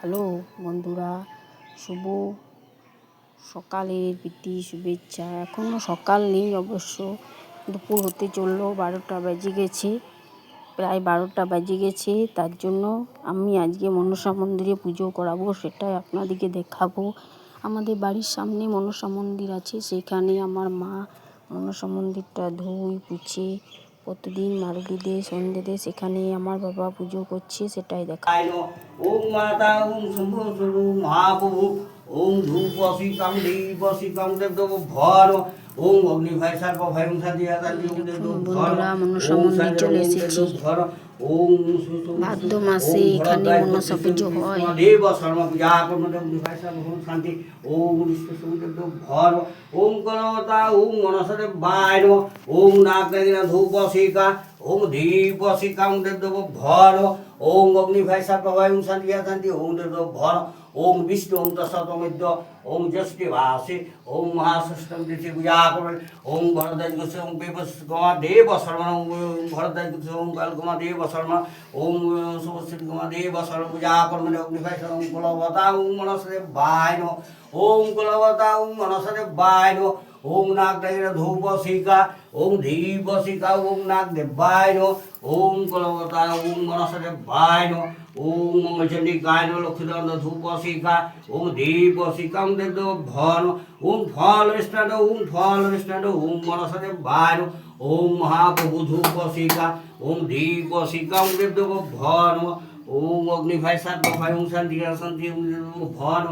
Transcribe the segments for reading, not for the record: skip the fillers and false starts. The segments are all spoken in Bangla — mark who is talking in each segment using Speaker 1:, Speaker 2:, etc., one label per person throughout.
Speaker 1: হ্যালো বন্ধুরা, শুভ সকালের প্রীতি শুভেচ্ছা। এখনও সকাল নেই, অবশ্য দুপুর হতে চললো, 12টা বেজে গেছে, প্রায় 12টা বেজে গেছে। তার জন্য আমি আজকে মনসা মন্দিরে পুজো করাবো, সেটাই আপনাদেরকে দেখাবো। আমাদের বাড়ির সামনে মনসা মন্দির আছে, সেখানে আমার মা মনসা মন্দিরটা ধুই পুছে প্রতিদিন মারুলি দিয়ে সন্ধ্যে দিয়ে সেখানে আমার বাবা পুজো করছে, সেটাই দেখা।
Speaker 2: ওম মাতা ওম শম্ভু স্বরূপ মহাপ্রভু ওম ধূপ অসিকাম দীপ অসিকাম দেব ভর ওম অগ্নি ভাই সর্ব ভয়ং সাদিয়া
Speaker 1: বন্ধুরা, মনসা মন্দির চলে এসেছি। ভাদ্র মাসে এখানে মনসা পুজো হয়।
Speaker 2: দেব শর্মা পূজা কর্ম অগ্নি ভাই সর্ব শান্তি ওম বিষ্ণু সমুদ্র ভর ওম কলতা ওম মনসা দেব বায় ওম নাগরা ধূপ অসিকা ওম দীপ অসিকাম দেব ভর ওম অগ্নি ভাই সর্ব ভয়ং সাদিয়া শান্তি ওম দেব ভর ওম বিষ্ণু ওম দশতমিদ্য ওম জ্যেষ্ঠি ভাসে ওম মহাষষ্ঠম দিতি পূজা করবেন ওম ভরদাস গোস্বামী ওম গমা দেব শর্মা ওম ভরদাস গোস্বামী ওম কালকুমা দেব শর্মা ওম শুভশ্রী কুমা দেব শর্মা পূজা করবেন অগ্নিভাই ওম কুলবতা ওম মনসদেব বায় ওম কুলবতা ওম মনসদেব বায় ওম নাগদেব ধূপ শিকা ওম দীপ শিকা ওম নাগদেব বায় ওম কুলবতা ওম মনসদেব বায় ওম মঙ্গলচণ্ডী গায়ন লক্ষ্মীদন্দ ধূপ শিকা ওম দীপ শিকা ওম দেব ভন ওম ফল বিষ্ণু ওম ফল বিষ্ণু ওম মনসদেব বায় ওম মহাপ্রভু ধূপ শিকা ওম দীপ শিকা ওম দেব ভন ওম অগ্নিভাই সাত ভাই ওম শান্তি শান্তি ভন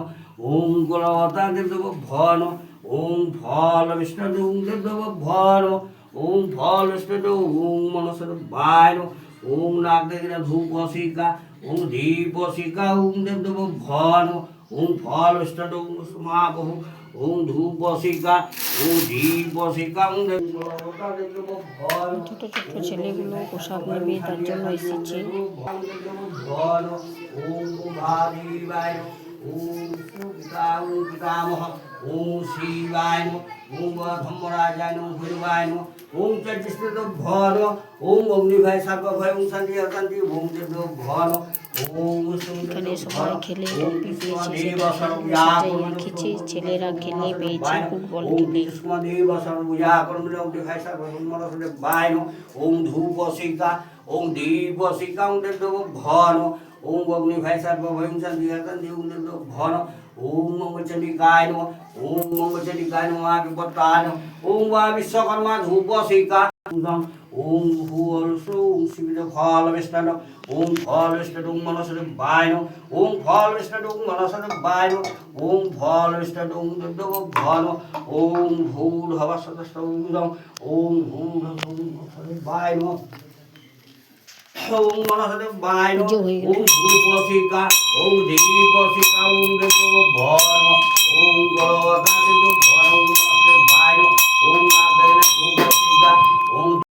Speaker 2: ওম কুলবতা দেব ভন ওম ফল বিষ্ণু ওম দেব ভন ওম ফল বিষ্ণু ওম মনসদেব বায় ওম নাগদেব ধূপ শিকা ওম দীপ শিকা ওম দেব ভন ওম ফল বিষ্ণু ওম মহাপ্রভু ওম ধূপ শিকা ওম দীপ শিকা ওম দেব ভন।
Speaker 1: ছোট ছোট ছেলেগুলো পোশাক নেবে, তার জন্য এসেছে।
Speaker 2: ওম ভাদিবায় ওম পিতামহ ওম শিবায় ওম ধর্মরাজায় ওম ভৈরবায় ওম চতুষ্ঠ ভর ওম অগ্নিভাই সর্ব ভয় ওম শান্তি শান্তি ওম দেব ভর ওম
Speaker 1: এখানে সবাই খেলে ট্রফি পেয়েছে, সেটাই রেখেছে। ছেলেরা খেলে পেয়েছে ফুটবল খেলে।
Speaker 2: ওম ধূপ শিকা ওম দীপ শিকা ওম দেব ভন ওম অগ্নিভাই সর্ব ভয় ওম শান্তি শান্তি ওম দেব ভন ওম মঙ্গলচণ্ডী গায় ওম মঙ্গলচণ্ডী গায় মহাবিপত্তায় ওম বা বিশ্বকর্মা ধূপ শিকা ওম ভূল ওম শিবির ফল বিষ্ণু ওম ফল বিষ্ণু ওম মনসদেব বায় ওম ফল বিষ্ণু ওম মনসদেব বায় ওম ফল বিষ্ণু ওম দেব ভন ওম ভূল হবা সদস্য ওম ভূল বায় ওম মনসদেব বায় ওম ধূপ শিকা ওম দীপ শিকা ওম দেব ভন